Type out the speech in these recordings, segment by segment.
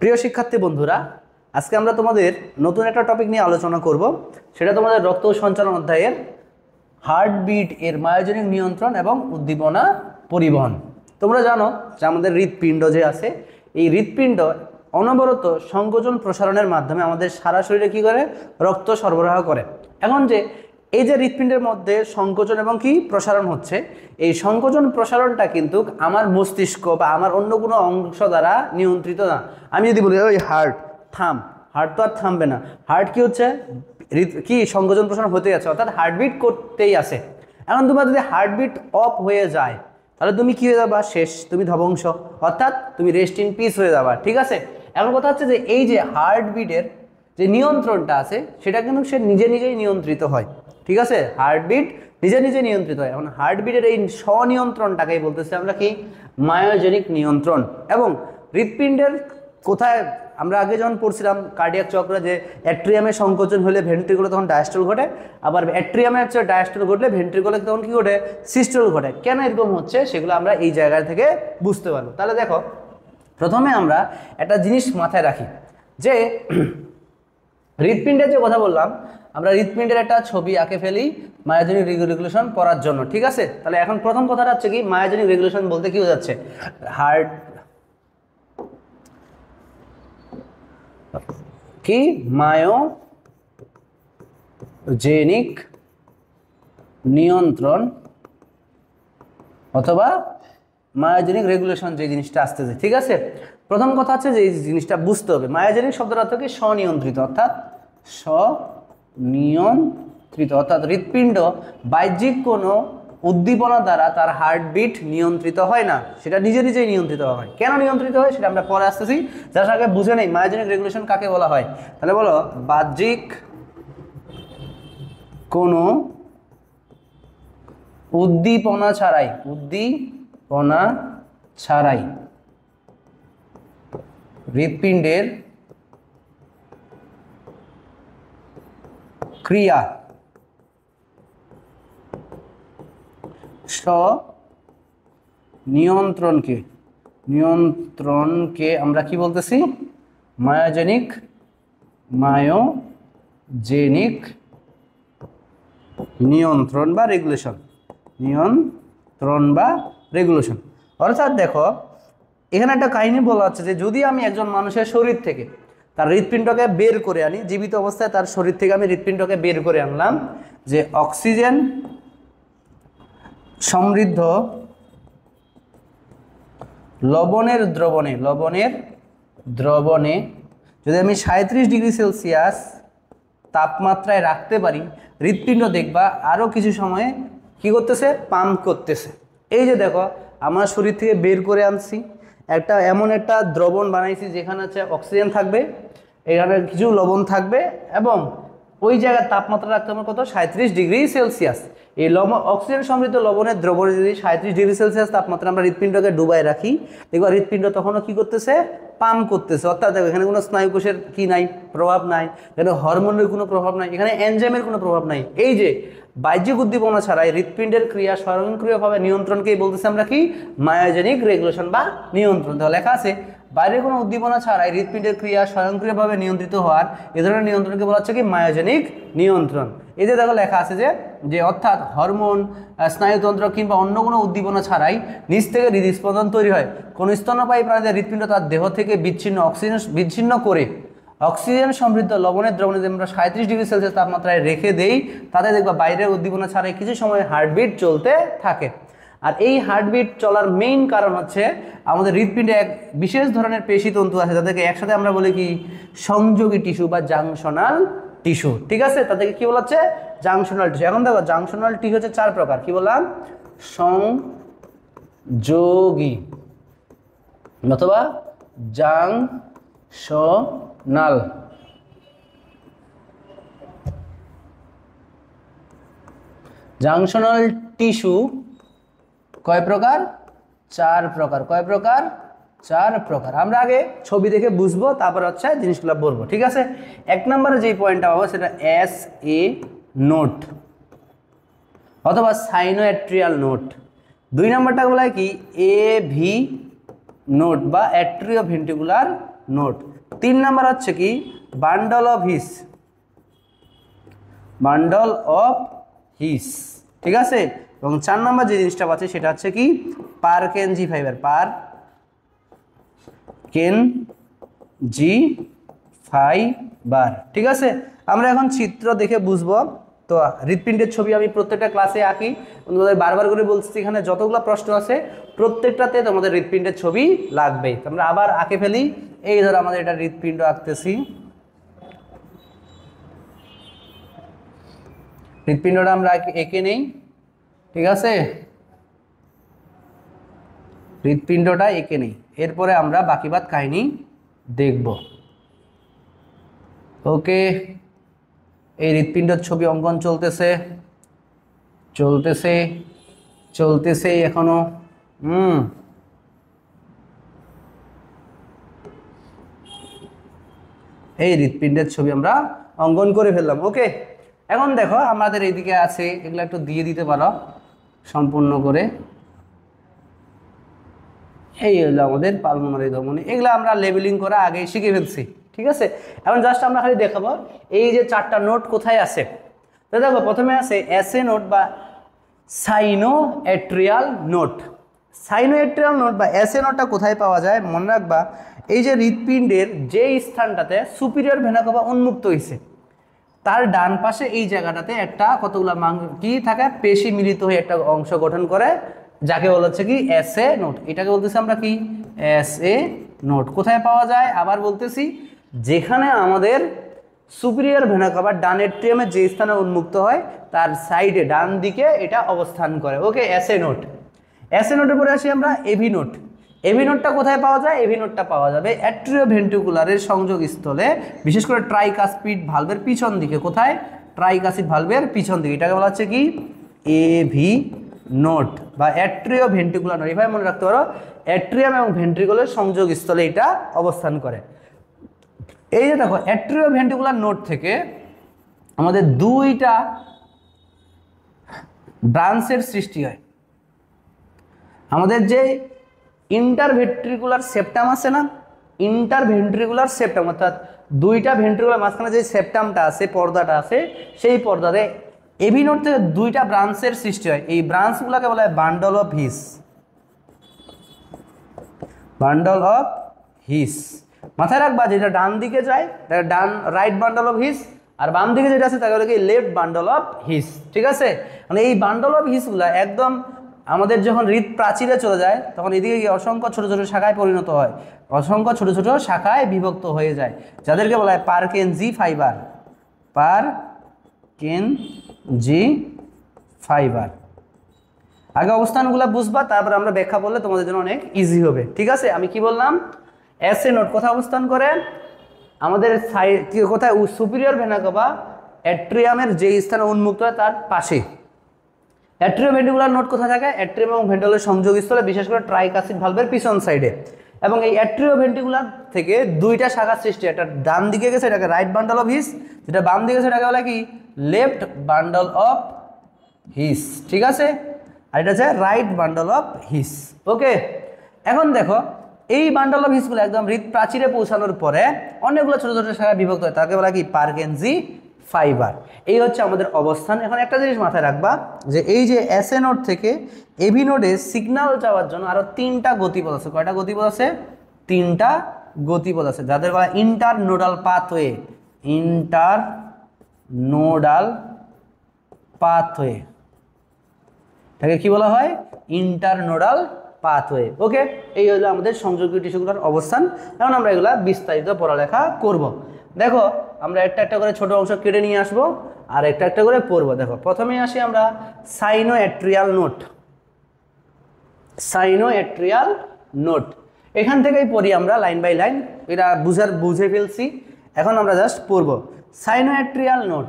প্রিয় শিক্ষার্থী বন্ধুরা, আজকে আমরা তোমাদের নতুন একটা টপিক নিয়ে আলোচনা করব। সেটা তোমাদের রক্ত সঞ্চালন অধ্যায়ের হার্টবিট এর মায়োজনিক নিয়ন্ত্রণ এবং উদ্দীপনা পরিবহন। তোমরা জানো যে আমাদের হৃৎপিণ্ড যে আছে, এই হৃৎপিণ্ড অনবরত সংকোচন প্রসারণের মাধ্যমে আমাদের সারা শরীরে কী করে, রক্ত সরবরাহ করে। এখন যে এই যে হৃৎপিণ্ডের মধ্যে সংকোচন এবং কি প্রসারণ হচ্ছে, এই সংকোচন প্রসারণটা কিন্তু আমার মস্তিষ্ক বা আমার অন্য কোনো অংশ দ্বারা নিয়ন্ত্রিত না। আমি যদি বলি ওই হার্ট থাম, হার্ট তো আর থামবে না। হার্ট কি হচ্ছে, কি সংকোচন প্রসারণ হতে আছে, অর্থাৎ হার্টবিট করতেই আছে। এখন তোমার যদি হার্টবিট অফ হয়ে যায় তাহলে তুমি কি হয়ে যাবা, শেষ, তুমি ধ্বংস, অর্থাৎ তুমি রেস্ট ইন পিস হয়ে যাবা। ঠিক আছে, এখন কথা হচ্ছে যে এই যে হার্টবিটের যে নিয়ন্ত্রণটা আছে সেটা কিন্তু সে নিজে নিজেই নিয়ন্ত্রিত হয়। ঠিক আছে, হার্টবিট নিজে নিজে নিয়ন্ত্রিত হয়। এখন হার্টবিটের এই স্বনিয়ন্ত্রণটাকেই বলতেছি আমরা কি, মায়োজেনিক নিয়ন্ত্রণ। এবং হৃৎপিণ্ডের কোথায় আমরা আগে যখন পড়ছিলাম কার্ডিয়াক চক্র, যে অ্যাট্রিয়ামে সংকোচন হলে ভেন্ট্রিকুলে তখন ডায়াস্টল ঘটে, আবার অ্যাট্রিয়ামে হচ্ছে ডায়াস্টল ঘটলে ভেন্ট্রিকুলে তখন কী ঘটে, সিস্টল ঘটে। কেন এরকম হচ্ছে সেগুলো আমরা এই জায়গা থেকে বুঝতে পারবো। তাহলে দেখো, প্রথমে আমরা একটা জিনিস মাথায় রাখি যে হৃৎপিণ্ডের যে কথা বললাম, আমরা হৃৎপিণ্ডের একটা ছবি আঁকে ফেলি মায়োজেনিক রেগুলেশন পড়ার জন্য। ঠিক আছে, তাহলে এখন প্রথম কথাটা হচ্ছে কি, মায়োজেনিক রেগুলেশন বলতে কি বোঝাচ্ছে, হার্ট কি, মায়োজেনিক নিয়ন্ত্রণ অথবা মায়োজেনিক রেগুলেশন যে জিনিসটা আসতেছে। ঠিক আছে, প্রথম কথা হচ্ছে যে এই জিনিসটা বুঝতে হবে, মায়োজেনিক শব্দটা থেকে স্বনিয়ন্ত্রিত, অর্থাৎ স্বনিয়ন্ত্রিত, অর্থাৎ হৃৎপিণ্ড বাহ্যিক কোনো উদ্দীপনা দ্বারা তার হার্টবিট নিয়ন্ত্রিত হয় না, সেটা নিজে নিজেই নিয়ন্ত্রিত হয়। কেন নিয়ন্ত্রিত হয় সেটা আমরা পরে আসতেছি, যার আগে বুঝে নেই মায়োজেনিক রেগুলেশন কাকে বলা হয়। তাহলে বলো, বাহ্যিক কোনো উদ্দীপনা ছাড়াই হৃৎপিণ্ডের ক্রিয়া নিয়ন্ত্রণকে আমরা কি বলতেছি, মায়োজেনিক নিয়ন্ত্রণ বা রেগুলেশন, অর্থাৎ দেখো এখানে একটা কাহিনী বলা হচ্ছে যে যদি আমি একজন মানুষের শরীর থেকে তার হৃৎপিণ্ডকে বের করে আনি, জীবিত অবস্থায় তার শরীর থেকে আমি হৃৎপিণ্ডকে বের করে আনলাম, যে অক্সিজেন সমৃদ্ধ লবণের দ্রবণে যদি আমি 37°C তাপমাত্রায় রাখতে পারি, হৃৎপিণ্ড দেখবা আরও কিছু সময়ে কি করতেছে, পাম্প করতেছে। এই যে দেখো, আমার শরীর থেকে বের করে আনছি, এমন একটা দ্রবণ বানাইছি যেখানে হচ্ছে অক্সিজেন থাকবে, এখানে কিছু লবণ থাকবে, এবং ওই জায়গায় তাপমাত্রা রাখতে হবে কত, 37°C। এই অক্সিজেন সমৃদ্ধ লবণের দ্রবণে যদি 37°C তাপমাত্রা আমরা হৃৎপিণ্ডকে ডুবাই রাখি, দেখবা হৃৎপিণ্ড তখনও কি করতেছে, পাম্প করতেছে। অর্থাৎ দেখো এখানে কোনো স্নায়ুকোষের কি নাই, প্রভাব নাই, এখানে হরমোনের কোনো প্রভাব নাই, এখানে এনজাইমের কোনো প্রভাব নাই। এই যে বাহ্যিক উদ্দীপনা ছাড়াই হৃৎপিণ্ডের ক্রিয়া স্বয়ংক্রিয়ভাবে নিয়ন্ত্রণকেই বলতেছে আমরা কি, মায়োজেনিক রেগুলেশন বা নিয়ন্ত্রণ। তো লেখা আছে, বাইরের কোনো উদ্দীপনা ছাড়াই হৃৎপিণ্ডের ক্রিয়া স্বয়ংক্রিয়ভাবে নিয়ন্ত্রিত হওয়ার এ ধরনের নিয়ন্ত্রণকে বলা হচ্ছে কি, মায়োজেনিক নিয়ন্ত্রণ। এই যে দেখো লেখা আছে যে অর্থাৎ হরমোন, স্নায়ুতন্ত্র কিংবা অন্য কোনো উদ্দীপনা ছাড়াই নিজ থেকে হৃদস্পন্দন তৈরি হয়। কোনো স্তন্যপায়ী প্রাণীদের হৃৎপিণ্ড তার দেহ থেকে বিচ্ছিন্ন করে অক্সিজেন সমৃদ্ধ লবণের দ্রবণে আমরা 37°C তাপমাত্রায় রেখে দেই, তাতে দেখবা বাইরের উদ্দীপনা ছাড়াই কিছু সময় হার্টবিট চলতে থাকে। আর এই হার্টবিট চলার মেইন কারণ হচ্ছে আমাদের হৃৎপিণ্ডে এক বিশেষ ধরনের পেশিতন্তু আছে, যাদেরকে একসাথে আমরা বলি কি, সংযোগী টিস্যু বা জাংশনাল টিস্যু। ঠিক আছে, তাদেরকে কি বলা হচ্ছে, জাংশনাল টিস্যু। এখন দেখো জাংশনাল টিস্যু হচ্ছে 4 প্রকার। কি বললাম, সংযোগী অথবা জাংশনাল। জাংশনাল টিস্যু কয় প্রকার, 4 প্রকার। কয় প্রকার, 4 প্রকার। আমরা আগে ছবি দেখে বুঝবো, তারপর হচ্ছে জিনিসগুলো বলবো। ঠিক আছে, 1 নম্বরে যেই পয়েন্টটা পাবো সেটা SA নোট অথবা সাইনোঅ্যাট্রিয়াল নোট। 2 নম্বরটা বলা হয় কি, AV নোট বা অ্যাট্রিওভেন্ট্রিকুলার নোট। 3 নাম্বার হচ্ছে কি bundle of His, bundle of হিস, ঠিক আছে। এবং 4 নাম্বার যে জিনিসটা পাচ্ছে সেটা হচ্ছে কি পারকেনজি ফাইবার, পারকেনজি ফাইবার, ঠিক আছে। আমরা এখন চিত্র দেখে বুঝবো। তো হৃৎপিণ্ডের ছবি আমি প্রত্যেকটা ক্লাসে আঁকি, তোমাদের বারবার করে বলছি এখানে যতগুলো প্রশ্ন আছে প্রত্যেকটাতে তোমাদের হৃৎপিণ্ডের ছবি লাগবে। আমরা আবার আঁকে ফেলি। এই ধরো আমাদের এটা হৃৎপিণ্ড আঁকতেছি, হৃৎপিণ্ডটা আমরা এঁকে নেই, ঠিক আছে, হৃৎপিণ্ডটা এঁকে নেই, এরপরে আমরা বাকিবাদ কাহিনী দেখব। ওকে, এই হৃৎপিণ্ডের ছবি অঙ্কন চলতেছে চলতেছে চলতেছে এখনো। এই হৃৎপিণ্ডের ছবি আমরা অঙ্কন করে ফেললাম। ওকে, এখন দেখো আমাদের এইদিকে আছে, এগুলো একটু দিয়ে দিতে পারো সম্পূর্ণ করে। এই হলো আমাদের পালমোনারি ধমনী, এগুলো আমরা লেবেলিং করা আগেই শিখে ফেলছি, ঠিক আছে। এখন জাস্ট আমরা খালি দেখাবো এই যে 4টা নোট কোথায় আছে। তো দেখো প্রথমে আছে এসএ নোট বা সাইনো অ্যাট্রিয়াল নোট। সাইনো অ্যাট্রিয়াল নোট বা এসএ নোটটা কোথায় পাওয়া যায় মনে রাখবা, এই যে হৃৎপিণ্ডের যে স্থানটাতে সুপিরিয়র ভেনা কাভা উন্মুক্ত হয়েছে তার ডান পাশে এই জায়গাটাতে একটা কতগুলো কি থাকে পেশি মিলিত হয়ে একটা অংশ গঠন করে, যাকে বলা হচ্ছে কি এসএ নোট। এটাকে বলতেছি আমরা কি এসএ নোট। কোথায় পাওয়া যায় আবার বলতেছি, যেখানে আমাদের সুপিরিয়র ভেনা কাভা ডান এট্রিয়ামের যে স্থানে উন্মুক্ত হয় তার সাইডে ডান দিকে এটা অবস্থান করে। ওকে, এসএ নোট। এসএ নোটের পরে আসি আমরা এভি নোট। এভি নোটটা কোথায় পাওয়া যায়? এভি নোটটা পাওয়া যাবে অ্যাট্রিওভেন্ট্রিকুলারের সংযোগ স্থলে, বিশেষ করে ট্রাইকাসপিড ভালভের পিছন দিকে। কোথায়? ট্রাইকাসিড ভালভের পিছন দিকে। এটাকে বলা হচ্ছে কি এভি নোট বা অ্যাট্রিওভেন্ট্রিকুলার নোট। এভাবে মনে রাখতে পারো, অ্যাট্রিয়াম এবং ভেন্ট্রিকুলের সংযোগ স্থলে এটা অবস্থান করে। এই যে দেখো অ্যাট্রিওভেন্ট্রিকুলার নোট থেকে আমাদের 2টা ব্রাঞ্চের সৃষ্টি হয়। আমাদের যে ইন্টারভেন্ট্রিকুলার সেপ্টাম আছে না, ইন্টারভেন্ট্রিকুলার সেপ্টাম অর্থাৎ 2টা ভেন্ট্রিকুলার মাঝখানে যে সেপ্টামটা আছে, পর্দাটা আছে, সেই পর্দাতে এভি নোট থেকে 2টা ব্রাঞ্চের সৃষ্টি হয়। এই ব্রাঞ্চগুলোকে বলা হয় bundle of His, bundle of His. মাথায় রাখবা যেটা ডান দিকে যায় তাহলে ডান রাইট বান্ডল অফ হিস, আর বাম দিকে যেটা আছে তাকে বলে কি লেফট বান্ডল অফ হিস, ঠিক আছে। মানে এই বান্ডল অফ হিসগুলো একদম আমাদের যখন হৃদ প্রাচীরে চলে যায় তখন এদিকে গিয়ে অসংখ্য ছোট ছোট শাখায় পরিণত হয়, অসংখ্য ছোট ছোট শাখায় বিভক্ত হয়ে যায়, যাদেরকে বলা হয় পারকেনজি ফাইবার, পারকেনজি ফাইবার। আগে অবস্থানগুলো বুঝবা, তারপর আমরা ব্যাখ্যা করলে তোমাদের জন্য অনেক ইজি হবে, ঠিক আছে। আমি কি বললাম, এসএ নোট কোথায় অবস্থান করে? আমাদের কোথায়? সুপিরিয়র ভেনা কাভা অ্যাট্রিয়ামের যে স্থানে উন্মুক্ত হয় তার পাশে। অ্যাট্রিওভেন্ট্রিকুলার নোট কোথায় থাকে? অ্যাট্রিয়াম এবং ভেন্ট্রিকুলার সংযোগ স্থলে, বিশেষ করে ট্রাইকাসিড ভালভের পিছন সাইডে। এবং এই অ্যাট্রিওভেন্ট্রিকুলার থেকে 2টা শাখা সৃষ্টি, একটা ডান দিকে গেছে এটাকে রাইট বান্ডল অফ হিস, যেটা বাম দিকে গেছে এটাকে বলে কি লেফট বান্ডল অফ হিস, ঠিক আছে। আর এটা হচ্ছে রাইট বান্ডল অফ হিস। ওকে, এখন দেখো এই বান্ডল অফ হিসগুলো একদম হৃদ প্রাচীরে পৌঁছানোর পরে অনেকগুলো ছোটো ছোটো শাখায় বিভক্ত হয়, তাকে বলা কি পারকেনজি ফাইবার। এই হচ্ছে আমাদের অবস্থান। এখন একটা জিনিস মাথায় রাখবা যে এই যে এসএ নোড থেকে এভি নোডে সিগন্যাল যাওয়ার জন্য আরও 3টা গতিপথ আছে। কয়টা গতিপথ আছে? 3টা গতিপথ আছে, যাদের বলা ইন্টারনোডাল পাথওয়ে, ইন্টারনোডাল পাথওয়ে। এটাকে কি বলা হয়? Internodal pathway. ওকে, এই হলো আমাদের সংযোগীয় টিস্যুগুলোর অবস্থান। এখন আমরা এগুলা বিস্তারিত পড়ালেখা করব। দেখো আমরা একটা একটা করে ছোট অংশ কেটে নিয়ে আসবো আর একটা একটা করে পড়বো। দেখো প্রথমে আসি আমরা সাইনো অ্যাট্রিয়াল নোট। সাইনো অ্যাট্রিয়াল নোট এখান থেকেই পড়ি আমরা লাইন বাই লাইন, এটা বুঝে ফেলছি। এখন আমরা জাস্ট পড়বো সাইনো অ্যাট্রিয়াল নোট।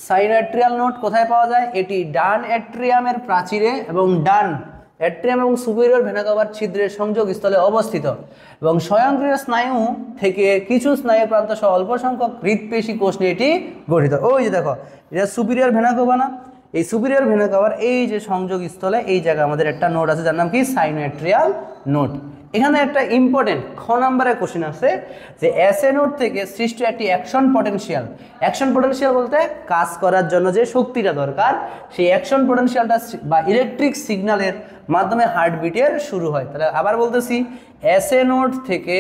সাইনো অ্যাট্রিয়াল নোট কোথায় পাওয়া যায়? এটি ডান অ্যাট্রিয়ামের প্রাচীরে এবং ডান অ্যাট্রিয়াম এবং সুপিরিয়র ভেনা কাভার ছিদ্রের সংযোগ স্থলে অবস্থিত এবং স্বয়ংক্রিয় স্নায়ু থেকে কিছু স্নায়ু প্রান্ত সহ অল্প সংখ্যক হৃৎপেশী কোষ নিয়ে এটি গঠিত। ওই যে দেখো এটা সুপিরিয়র ভেনা কাভা না, এই সুপিরিয়র ভেনা কাভার এই যে সংযোগ স্থলে এই জায়গায় আমাদের একটা নোট আছে যার নাম কি সাইনো অ্যাট্রিয়াল নোট। এখানে একটা ইম্পর্টেন্ট খ নাম্বারের কোশ্চেন আছে যে এসএ নোড থেকে সৃষ্ট একটি অ্যাকশন পটেনশিয়াল বলতে কাজ করার জন্য যে শক্তিটা দরকার সেই অ্যাকশন পটেনশিয়ালটা বা ইলেকট্রিক সিগন্যালের মাধ্যমে হার্টবিটের শুরু হয়। তাহলে আবার বলতেছি এসএ নোড থেকে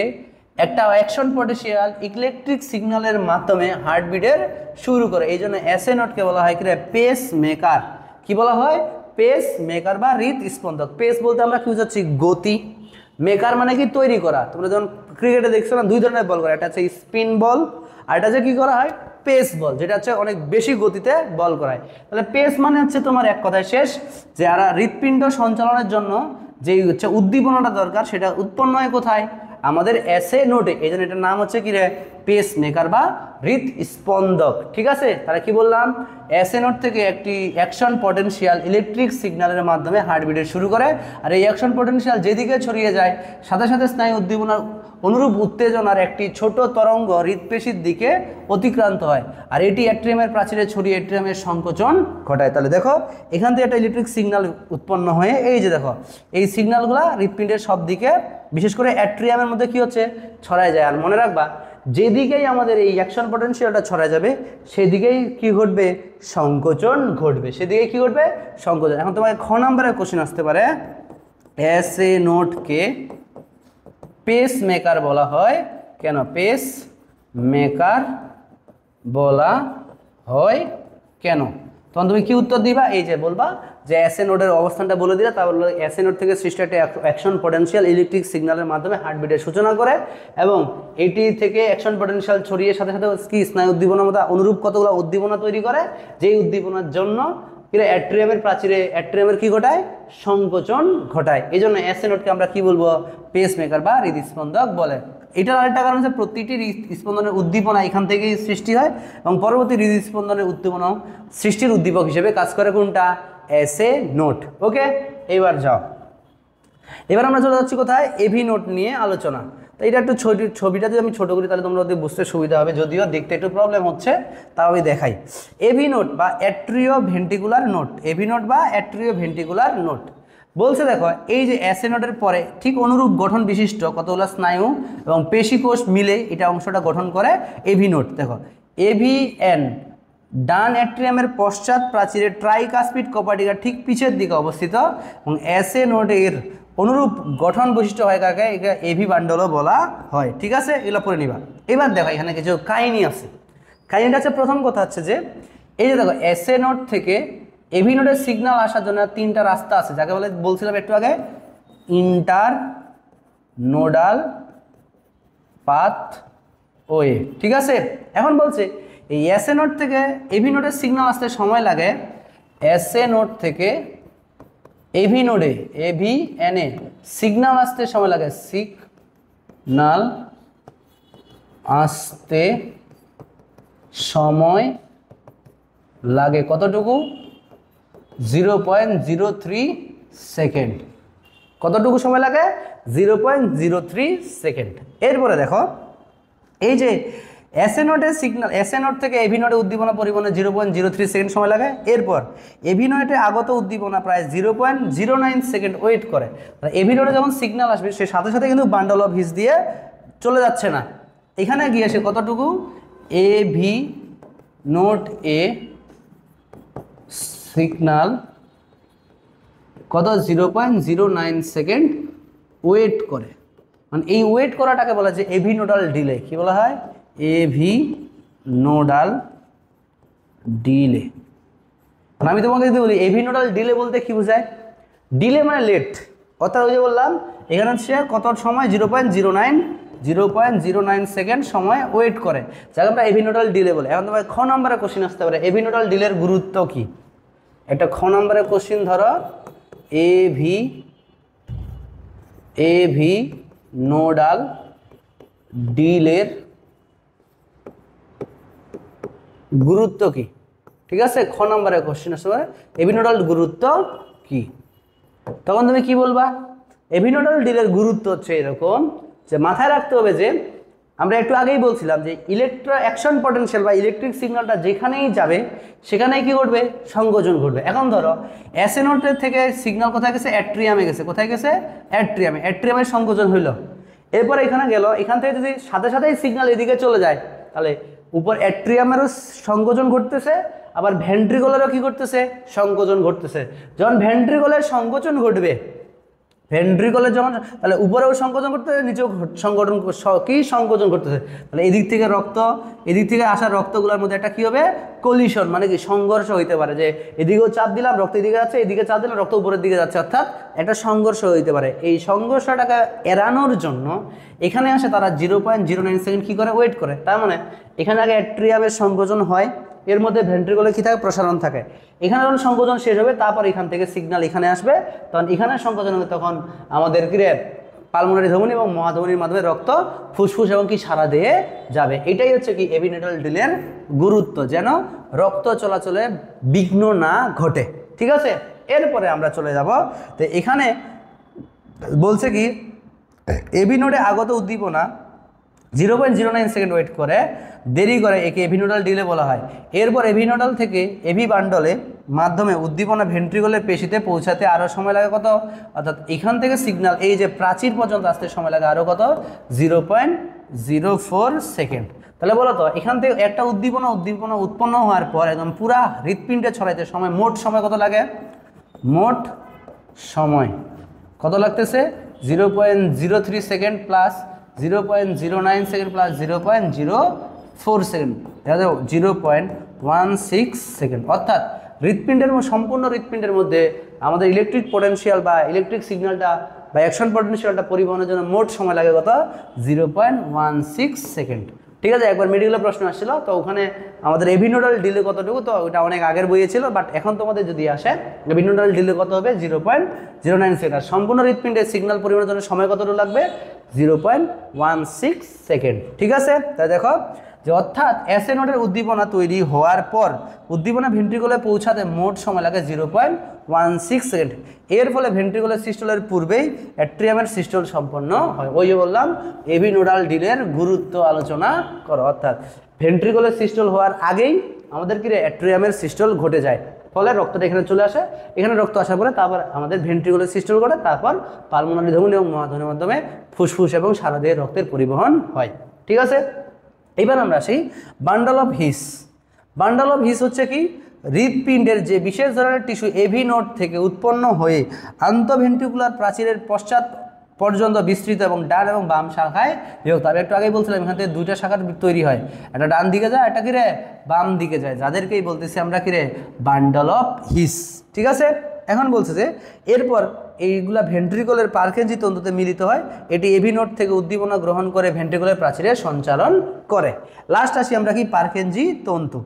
একটা অ্যাকশন পটেনশিয়াল ইলেকট্রিক সিগন্যালের মাধ্যমে হার্টবিটের শুরু করে, এই জন্য এসএ নোডকে বলা হয় কি পেস মেকার। কি বলা হয়? পেস মেকার বা হৃদস্পন্দক। পেস বলতে আমরা কি বুঝাচ্ছি? গতি। মেকার মানে কি? তৈরি করা। তোমরা যখন ক্রিকেটে দেখছো না, দুই ধরনের বল করা, একটা হচ্ছে স্পিন বল আর এটা হচ্ছে কি করা হয়? পেস বল, যেটা হচ্ছে অনেক বেশি গতিতে বল করা হয়। তাহলে পেস মানে হচ্ছে তোমার এক কথায় শেষ যে হৃৎপিণ্ড সঞ্চালনের জন্য যে হচ্ছে উদ্দীপনাটা দরকার সেটা উৎপন্ন হয় কোথায়? আমাদের এসএ নোডে। এই জন্য এটার নাম হচ্ছে কি রে? পেস মেকার বা হৃদস্পন্দক। ঠিক আছে, তাহলে কি বললাম? এসএ নোড থেকে একটি অ্যাকশন পটেনশিয়াল ইলেকট্রিক সিগন্যালের মাধ্যমে হার্টবিটের শুরু করে, আর এই অ্যাকশন পটেনশিয়াল যেদিকে ছড়িয়ে যায় সাথে সাথে স্নায়ু উদ্দীপনার অনুরূপ উত্তেজনার একটি ছোট তরঙ্গ হৃৎপেশির দিকে অতিক্রান্ত হয়, আর এটি অ্যাট্রিয়ামের প্রাচীরে ছড়িয়ে অ্যাট্রিয়ামের সংকোচন ঘটায়। তাহলে দেখো এখান থেকে একটা ইলেকট্রিক সিগন্যাল উৎপন্ন হয়ে এই যে দেখো এই সিগন্যালগুলো হৃৎপিণ্ডের সব দিকে বিশেষ করে অ্যাট্রিয়ামের মধ্যে কি হচ্ছে? ছড়ায় যায়। আর মনে রাখবা যেদিকেই আমাদের এই অ্যাকশন পটেনশিয়ালটা ছড়ায় যাবে সেদিকেই কি ঘটবে? সংকোচন ঘটবে। সেদিকে কি ঘটবে? সংকোচন। এখন তোমাকে খ নম্বরের কোশ্চেন আসতে পারে, এসএ নোডকে পেস মেকার বলা হয় কেন? পেস মেকার বলা হয় কেন? তখন তুমি কি উত্তর দিবা? এই যে বলবা যে এসএ নোডের অবস্থানটা বলে দিলে, তা বললো এসএ নোড থেকে সৃষ্ট একটা অ্যাকশন পটেনশিয়াল ইলেকট্রিক সিগন্যালের মাধ্যমে হার্টবিটের সূচনা করে এবং এটি থেকে অ্যাকশন পটেনশিয়াল ছড়িয়ে সাথে সাথে কি স্নায়ু উদ্দীপনার মতো অনুরূপ কতগুলো উদ্দীপনা তৈরি করে, যেই উদ্দীপনার জন্য অ্যাট্রিয়ামের প্রাচীরে অ্যাট্রিয়ামের কি ঘটায়? সংকোচন ঘটায়। এই জন্য এসএ নোডকে আমরা কি বলবো? পেস মেকার বা হৃদস্পন্দক বলে। এটার আরেকটা কারণ হচ্ছে প্রতিটি হৃদস্পন্দনের উদ্দীপনা এখান থেকেই সৃষ্টি হয় এবং পরবর্তী হৃদস্পন্দনের উদ্দীপনা সৃষ্টির উদ্দীপক হিসেবে কাজ করে কোনটা? SA node. ওকে, এবার যাও, এবার আমরা চলে যাচ্ছি কোথায়? এভি নোড নিয়ে আলোচনা। তো এটা একটু ছবিটা যদি আমি ছোট করি তাহলে তোমরা ওদের বুঝতে সুবিধা হবে, যদিও দেখতে একটু প্রবলেম হচ্ছে, তাও আমি দেখাই। এভি নোড বা atrio ventricular node. AV node বা অ্যাট্রিও ভেন্ট্রিকুলার নোড বলছে দেখো এই যে এসএ নোডের পরে ঠিক অনুরূপ গঠন বিশিষ্ট কতগুলো স্নায়ু এবং পেশিকোষ মিলে এটা অংশটা গঠন করে এভি নোড। দেখো এভিএন ডান অ্যাট্রিয়ামের পশ্চাৎ প্রাচীরে ট্রাইকাসপিড কপাটিকার ঠিক পিছের দিকে অবস্থিত এবং এসএ নোডের অনুরূপ গঠন বৈশিষ্ট্য হয় কাকে? এটা এভি বান্ডলও বলা হয়। ঠিক আছে, এগুলো পড়ে নিবা। এবার দেখো এখানে কিছু কাহিনী আছে। কাহিনীটা হচ্ছে, প্রথম কথা হচ্ছে যে এই যে দেখো এসএ নোড থেকে এভি নোডের সিগন্যাল আসার জন্য তিনটা রাস্তা আছে, যাকে বলে বলছিলাম একটু আগে ইন্টার নোডাল পাথ ওয়ে। ঠিক আছে, এখন বলছে এই এসএ নোড থেকে এভি নোডের সিগন্যাল আসতে সময় লাগে, এসএ নোড থেকে এভি নোডে এভিএনএ সিগন্যাল আসতে সময় লাগে, সিগন্যাল আসতে সময় লাগে কতটুকু? 0.03 সেকেন্ড। কতটুকু সময় লাগে? 0.03 সেকেন্ড। এরপরে দেখো এই যে এসএ নোডের সিগন্যাল, এসএ নোড থেকে এভি নোডে উদ্দীপনা পরিবহনে 0.03 সেকেন্ড সময় লাগে। এরপর এভি নোডে আগত উদ্দীপনা প্রায় 0.09 সেকেন্ড ওয়েট করে। এভি নোডে যখন সিগন্যাল আসবে সে সাথে সাথে কিন্তু বান্ডল অফ হিস দিয়ে চলে যাচ্ছে না, এখানে গিয়ে সে কতটুকু? এভি নোড এ সিগন্যাল কত? 0.09 সেকেন্ড ওয়েট করে। মানে এই ওয়েট করাটাকে বলা যায় এভি নোডাল ডিলে। কি বলা হয়? AV nodal delay. আমি তোমাকে যদি বলি এভি নোডাল ডিলে বলতে কি বোঝায়? ডিলে মানে লেট, অর্থাৎ ওই যে বললাম এখানে সে কত সময়? 0.09 সেকেন্ড সময় ওয়েট করে, যাকে আমরা এভি নোডাল ডিলে বলে। এখন তোমার খ নম্বরের কোশ্চিন আসতে পারে, এভি নোডাল ডিলের গুরুত্ব কি? একটা খ নম্বরের কোশ্চিন ধরো, এভি নোডাল ডিলের গুরুত্ব কি? ঠিক আছে, খ নম্বরের কোশ্চেন আসবে এভি নোডাল গুরুত্ব কি? তখন তুমি কি বলবা? এভি নোডাল ডিলের গুরুত্ব হচ্ছে এরকম যে মাথায় রাখতে হবে যে আমরা একটু আগেই বলছিলাম যে ইলেকট্রো অ্যাকশন পটেনশিয়াল বা ইলেকট্রিক সিগন্যালটা যেখানেই যাবে সেখানেই কি ঘটবে, সংকোচন ঘটবে। এখন ধরো এসএ নোডের থেকে সিগন্যাল কোথায় গেছে, অ্যাট্রিয়ামে গেছে। কোথায় গেছে, অ্যাট্রিয়ামে। অ্যাট্রিয়ামের সংকোচন হইলো, এরপর এখানে গেল, এখান থেকে যদি সাথে সাথেই সিগন্যাল এদিকে চলে যায় তাহলে উপর অ্যাট্রিয়ামেরও সংকোচন ঘটতেছে, আবার ভেন্ট্রিকুলারও কি করতেছে, সংকোচন ঘটতেছে। যখন ভেন্ট্রিকুলার সংকোচন ঘটবে, ভেন্ট্রিকুলার যখন, তাহলে উপরেও সংকোচন করতেছে, নিচেও সংকোচন, কি সংকোচন করতেছে। তাহলে এদিক থেকে রক্ত, এদিক থেকে আসা রক্তগুলোর মধ্যে একটা কি হবে, কলিশন, মানে কি সংঘর্ষ হইতে পারে। যে এদিকেও চাপ দিলাম, রক্ত এদিকে যাচ্ছে, এদিকে চাপ দিলাম, রক্ত উপরের দিকে যাচ্ছে, অর্থাৎ একটা সংঘর্ষ হইতে পারে। এই সংঘর্ষটাকে এড়ানোর জন্য এখানে আসে তারা 0.09 সেকেন্ড কী করে, ওয়েট করে। তার মানে এখানে আগে অ্যাট্রিয়ামের সংকোচন হয়, এর মধ্যে ভেন্ট্রিকুলার কী থাকে, প্রসারণ থাকে। এখানে যখন সংকোচন শেষ হবে তারপর এখান থেকে সিগন্যাল এখানে আসবে, তখন এখানে সংকোচন হবে, তখন আমাদের কি পালমোনারি ধমনী এবং মহাধমনীর মাধ্যমে রক্ত ফুসফুস এবং কি সারা দেহে যাবে। এটাই হচ্ছে কি এপিনেটাল ডিলের গুরুত্ব, যেন রক্ত চলাচলে বিঘ্ন না ঘটে। ঠিক আছে, এরপরে আমরা চলে যাব। তো এখানে বলছে কি এবি নোডে আগত উদ্দীপনা 0.09 সেকেন্ড ওয়েট করে, দেরি করে, একে এভিনোডাল ডিলে বলা হয়। এরপর এভিনোডাল থেকে এভি বান্ডলে মাধ্যমে উদ্দীপনা ভেন্ট্রিকুলার পেশিতে পৌঁছাতে আরও সময় লাগে কত, অর্থাৎ এখান থেকে সিগন্যাল এই যে প্রাচীর পর্যন্ত আসতে সময় লাগে আরও কত, 0.04 সেকেন্ড। তাহলে বলো তো এখান থেকে একটা উদ্দীপনা উৎপন্ন হওয়ার পর একদম পুরা হৃৎপিণ্ডে ছড়াইতে সময়, মোট সময় কত লাগে, মোট সময় কত লাগতেছে, 0.03 second plus 0.09 second plus 0.04 second, দেখা যায় 0.16 সেকেন্ড। অর্থাৎ হৃৎপিণ্ডের সম্পূর্ণ হৃৎপিণ্ডের মধ্যে আমাদের ইলেকট্রিক পোটেনশিয়াল বা ইলেকট্রিক সিগন্যালটা বা অ্যাকশন পোটেনশিয়ালটা পরিবহনের জন্য মোট সময় লাগে কত, 0.16 সেকেন্ড। ঠিক আছে, একবার মেডিকেলের প্রশ্ন আসছিল, তো ওখানে আমাদের এভিনোডাল ডিলে কতটুকু, তো ওটা অনেক আগের বইয়ে ছিল, বাট এখন তোমাদের যদি আসে এভিনোডাল ডিলে কত হবে, 0.09 সেকেন্ড। আর সম্পূর্ণ হৃৎপিণ্ডের সিগন্যাল পরিবহনের জন্য সময় কতটুকু লাগবে, 0.16 সেকেন্ড। ঠিক আছে, তাই দেখো যে অর্থাৎ এসএ নোডের উদ্দীপনা তৈরি হওয়ার পর উদ্দীপনা ভেন্ট্রিকুলে পৌঁছাতে মোট সময় লাগে 0.16 সেকেন্ড। এর ফলে ভেন্ট্রিকুলার সিস্টলের পূর্বেই অ্যাট্রিয়ামের সিস্টল সম্পন্ন হয়। ওই যে বললাম এভিনোডাল ডিলের গুরুত্ব আলোচনা করো, অর্থাৎ ভেন্ট্রিকুলার সিস্টল হওয়ার আগেই আমাদের কি অ্যাট্রিয়ামের সিস্টল ঘটে যায়, ফলে রক্তটা এখানে চলে আসে, এখানে রক্ত আসার পরে তারপর আমাদের ভেন্ট্রিকুলার সিস্টল ঘটে, তারপর পালমোনারি ধমনী এবং মহাধমনীর মাধ্যমে ফুসফুস এবং সারা দেহে রক্তের পরিবহন হয়। ঠিক আছে, এবার আমরা আসি bundle of His. Bundle of হিস হচ্ছে কি, হৃৎপিণ্ডের যে বিশেষ ধরনের টিস্যু এভি নোড থেকে উৎপন্ন হয়ে আন্তঃভেন্ট্রিকুলার প্রাচীরের পশ্চাৎ পর্যন্ত বিস্তৃত এবং ডান এবং বাম শাখায় বিভক্ত। আমি একটু আগেই বলছিলাম এখান থেকে দুইটা শাখা তৈরি হয়, একটা ডান দিকে যায়, একটা কিরে বাম দিকে যায়, যাদেরকেই বলতেছি আমরা কিরে বান্ডল অফ হিস। ঠিক আছে, এখন বলছে যে এরপর এইগুলা ভেন্ট্রিকুলার পার্কেনজি তন্তুতে মিলিত হয়, এটি এভি নোড থেকে উদ্দীপনা গ্রহণ করে ভেন্ট্রিকুলার প্রাচীরে সঞ্চালন করে। লাস্ট আসি আমরা কি পার্কেনজি তন্তু।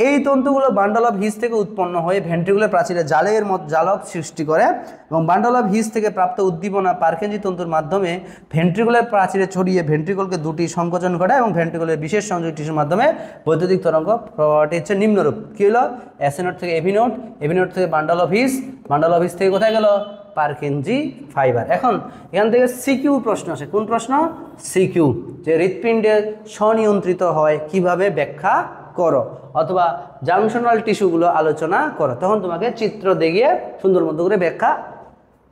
এই তন্তুগুলো বান্ডল অফ হিস থেকে উৎপন্ন হয়ে ভেন্ট্রিকুলার প্রাচীরে জালের মত জালক সৃষ্টি করে এবং বান্ডল অফ হিস থেকে প্রাপ্ত উদ্দীপনা পার্কেনজি তন্তুর মাধ্যমে ভেন্ট্রিকুলার প্রাচীরে ছড়িয়ে ভেন্ট্রিকলকে দুটি সংকোচন ঘটায় এবং ভেন্ট্রিকুলার বিশেষ সংযোগ টিস্যুর মাধ্যমে বৈদ্যুতিক তরঙ্গ প্রবাহটি হচ্ছে নিম্নরূপ। কী হলো, এসএ নোড থেকে এভি নোড, এভি নোড থেকে bundle of His, bundle of হিস থেকে কোথায় গেল, পার্কেনজি ফাইবার। এখন এখান থেকে সিকিউ প্রশ্ন আসে, কোন প্রশ্ন, সিকিউ, যে হৃৎপিণ্ডে স্বনিয়ন্ত্রিত হয় কিভাবে ব্যাখ্যা করো, অথবা জাংশনাল টিস্যুগুলো আলোচনা করো, তখন তোমাকে চিত্র দেখিয়ে সুন্দর মতো করে ব্যাখ্যা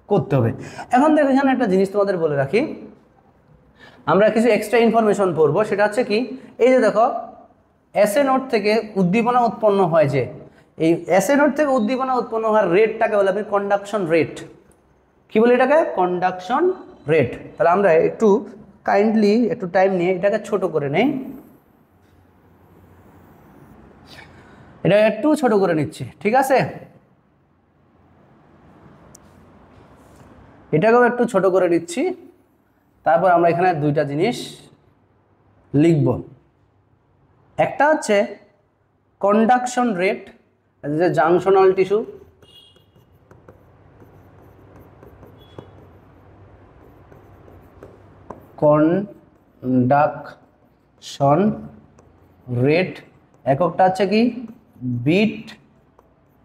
করতে হবে। এখন দেখো এখানে একটা জিনিস তোমাদের বলে রাখি, আমরা কিছু এক্সট্রা ইনফরমেশন পড়বো, সেটা হচ্ছে কি, এই যে দেখো এসএ নোড থেকে উদ্দীপনা উৎপন্ন হয়, যে এই এসএ নোড থেকে উদ্দীপনা উৎপন্ন হওয়ার রেটটাকে বলে আপনি কন্ডাকশন রেট। কি বলে এটাকে, কন্ডাকশন রেট। তাহলে আমরা একটু কাইন্ডলি একটু টাইম নিয়ে এটাকে ছোট করে নেই, এটা একটু ছোট করে নিচ্ছি। ঠিক আছে, এটাকেও একটু ছোট করে নিচ্ছি, তারপর আমরা এখানে দুইটা জিনিস লিখব। একটা হচ্ছে কন্ডাকশন রেট, যে জাংশনাল টিস্যু, কন্ডাকশন রেট, এককটা হচ্ছে কি বিট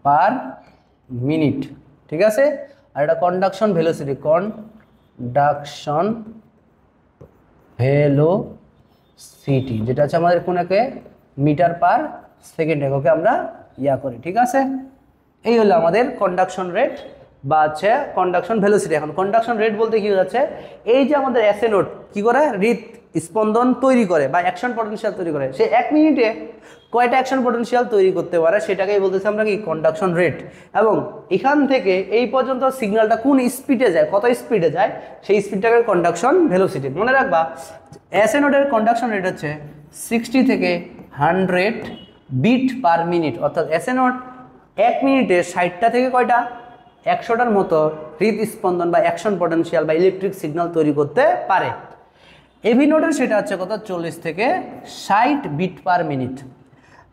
পার মিনিট। ঠিক আছে, আর এটা conduction velocity, conduction velocity city, যেটা হচ্ছে আমাদের কোনকে মিটার পার সেকেন্ড এককে আমরা ইয়া করি। ঠিক আছে, এই হলো আমাদের কন্ডাকশন রেট বা হচ্ছে কন্ডাকশন ভেলোসিটি। এখন কন্ডাকশন রেট বলতে কি হচ্ছে, এই যে আমাদের এসএ নোট কি করে হৃদস্পন্দন তৈরি করে বা অ্যাকশন পটেনশিয়াল তৈরি করে, সে 1 মিনিটে কয়টা অ্যাকশন পটেনশিয়াল তৈরি করতে পারে সেটাকেই বলতেছি আমরা কি কন্ডাকশন রেট। এবং এখান থেকে এই পর্যন্ত সিগন্যালটা কোন স্পিডে যায়, কত স্পিডে যায়, সেই স্পিডটাকে কন্ডাকশন ভেলোসিটি। মনে রাখবা এসএ নোটের কন্ডাকশন রেট হচ্ছে 60 থেকে 100 বিট পার মিনিট, অর্থাৎ এসএ নোট 1 মিনিটে 60টা থেকে কয়টা 100টার মতো হৃদস্পন্দন বা অ্যাকশন পটেনশিয়াল বা ইলেকট্রিক সিগন্যাল তৈরি করতে পারে। এভি নোটের সেটা হচ্ছে কত 40 থেকে 60 beat per minute.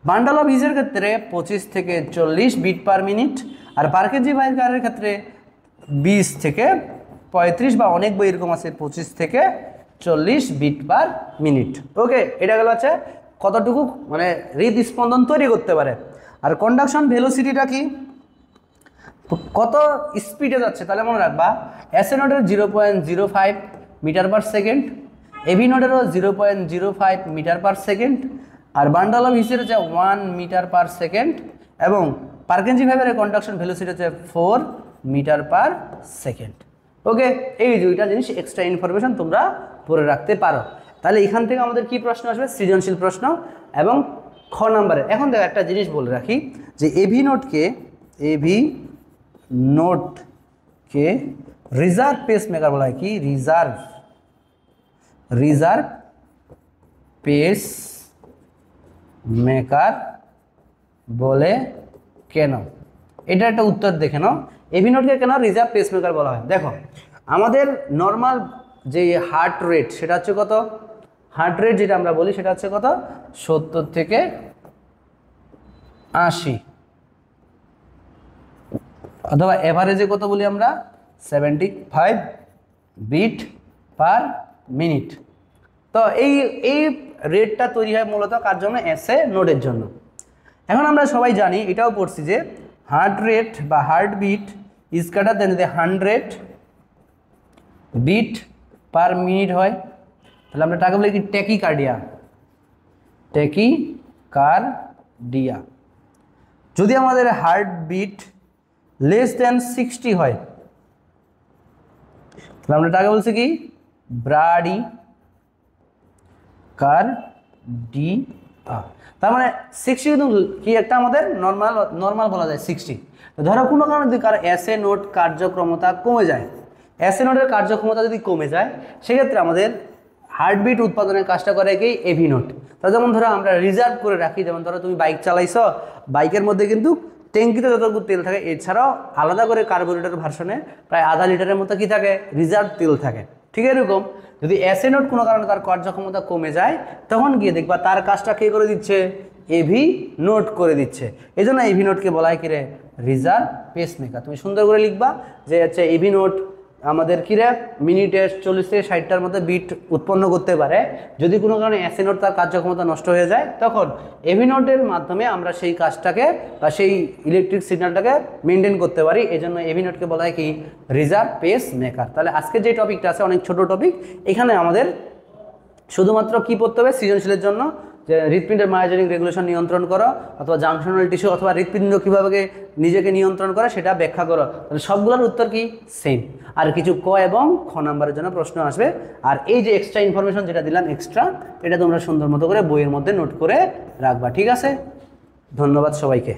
Bundle of হিজের ক্ষেত্রে 25 থেকে 40 বিট পার মিনিট, আর পারকেনজি-ভাইয়ারের ক্ষেত্রে 20 থেকে 35 বা অনেক বই এরকম আছে 25 থেকে 40 বিট পার মিনিট। ওকে, এটা গেল হচ্ছে কতটুকু মানে হৃদস্পন্দন তৈরি করতে পারে। আর কন্ডাকশন ভেলোসিটিটা কি, কত স্পিডে যাচ্ছে, তাহলে মনে রাখবা এসএ নোটের 0.05 মিটার পার সেকেন্ড, এভি নোটেরও 0.05 মিটার পার সেকেন্ড, আর বান্ডাল অফ হিসের হচ্ছে 1 মিটার পার সেকেন্ড, এবং পারকেনজি-ভাইয়ারের কন্ডাকশন ভেলোসিটি হচ্ছে 4 মিটার পার সেকেন্ড। ওকে, এই দুইটা জিনিস এক্সট্রা ইনফরমেশন তোমরা পড়ে রাখতে পারো। তাহলে এখান থেকে আমাদের কি প্রশ্ন আসবে, সৃজনশীল প্রশ্ন এবং খ নাম্বারে। এখন দেখো একটা জিনিস বলে রাখি যে এভি নোটকে রিজার্ভ পেস মেকার বলা হয়। কি রিজার্ভ পেস মেকার বলে কেন, এটা একটা উত্তর দেখে নাও। এভি নোটকে কেন রিজার্ভ পেস মেকার বলা হয়? দেখো আমাদের নর্মাল যে হার্ট রেট সেটা হচ্ছে কত, হার্ট রেট যেটা আমরা বলি সেটা হচ্ছে কত 70 থেকে 80, অথবা এভারেজে কত বলি আমরা 75 বিট পার মিনিট। তো এই রেটটা তৈরি হয় মূলত কার জন্য, এসএ নোটের জন্য। এখন আমরা সবাই জানি, এটাও পড়ছি যে হার্ট রেট বা heart beat is greater than 100 beat per minute হয়, তাহলে আমরা তাকে বলি কি ট্যাকিকার্ডিয়া। যদি আমাদের হার্ট বিট লেস দেন 60 হয় তাহলে আমরা তাকে বলছি কি ব্রাডিকার্ডিয়া। তার মানে 60 কিন্তু কি একটা আমাদের নর্মাল বলা যায় 60। ধরো কোনো কারণে যদি কারো এসএ নোট কার্যক্ষমতা কমে যায়, এসএ নোটের কার্যক্ষমতা যদি কমে যায় সেক্ষেত্রে আমাদের হার্টবিট উৎপাদনের কাজটা করে কি এভি নোট। তা যেমন ধরো আমরা রিজার্ভ করে রাখি, যেমন ধরো তুমি বাইক চালাইছো, বাইকের মধ্যে কিন্তু ট্যাঙ্কিতে যতটুকু তেল থাকে এছাড়াও আলাদা করে কার্বোরেটর ভার্সনে প্রায় আধা লিটারের মতো কি থাকে, রিজার্ভ তেল থাকে। ঠিক এরকম যদি এসএ নোট কোনো কারণে তার কার্যক্ষমতা কমে যায় তখন গিয়ে দেখবা তার কাজটা কে করে দিচ্ছে, এভি নোট করে দিচ্ছে। এই জন্য এভি নোটকে বলা হয় কিরে রিজার্ভ পেস মেকার। তুমি সুন্দর করে লিখবা যে হচ্ছে এভি নোট আমাদের কিরে মিনিটে 40 থেকে 60টার মধ্যে বিট উৎপন্ন করতে পারে। যদি কোনো কারণে এসএ নোট তার কার্যক্ষমতা নষ্ট হয়ে যায় তখন এভি নোটের মাধ্যমে আমরা সেই কাজটাকে বা সেই ইলেকট্রিক সিগন্যালটাকে মেনটেন করতে পারি। এই জন্য এভি নোটকে বলা হয় কি রিজার্ভ পেস মেকার। তাহলে আজকে যে টপিকটা আছে অনেক ছোট টপিক, এখানে আমাদের শুধুমাত্র কি পড়তে হবে সৃজনশীলের জন্য, যে হৃৎপিণ্ডের মায়োজেনিক রেগুলেশন নিয়ন্ত্রণ করো, অথবা জাংশনাল টিস্যু অথবা হৃৎপিণ্ড কীভাবে নিজেকে নিয়ন্ত্রণ করে সেটা ব্যাখ্যা করো। তাহলে সবগুলোর উত্তর কি সেম। আর কিছু ক এবং খ নাম্বারের জন্য প্রশ্ন আসবে। আর এই যে এক্সট্রা ইনফরমেশন যেটা দিলাম এক্সট্রা, এটা তোমরা সুন্দর মতো করে বইয়ের মধ্যে নোট করে রাখবা। ঠিক আছে, ধন্যবাদ সবাইকে।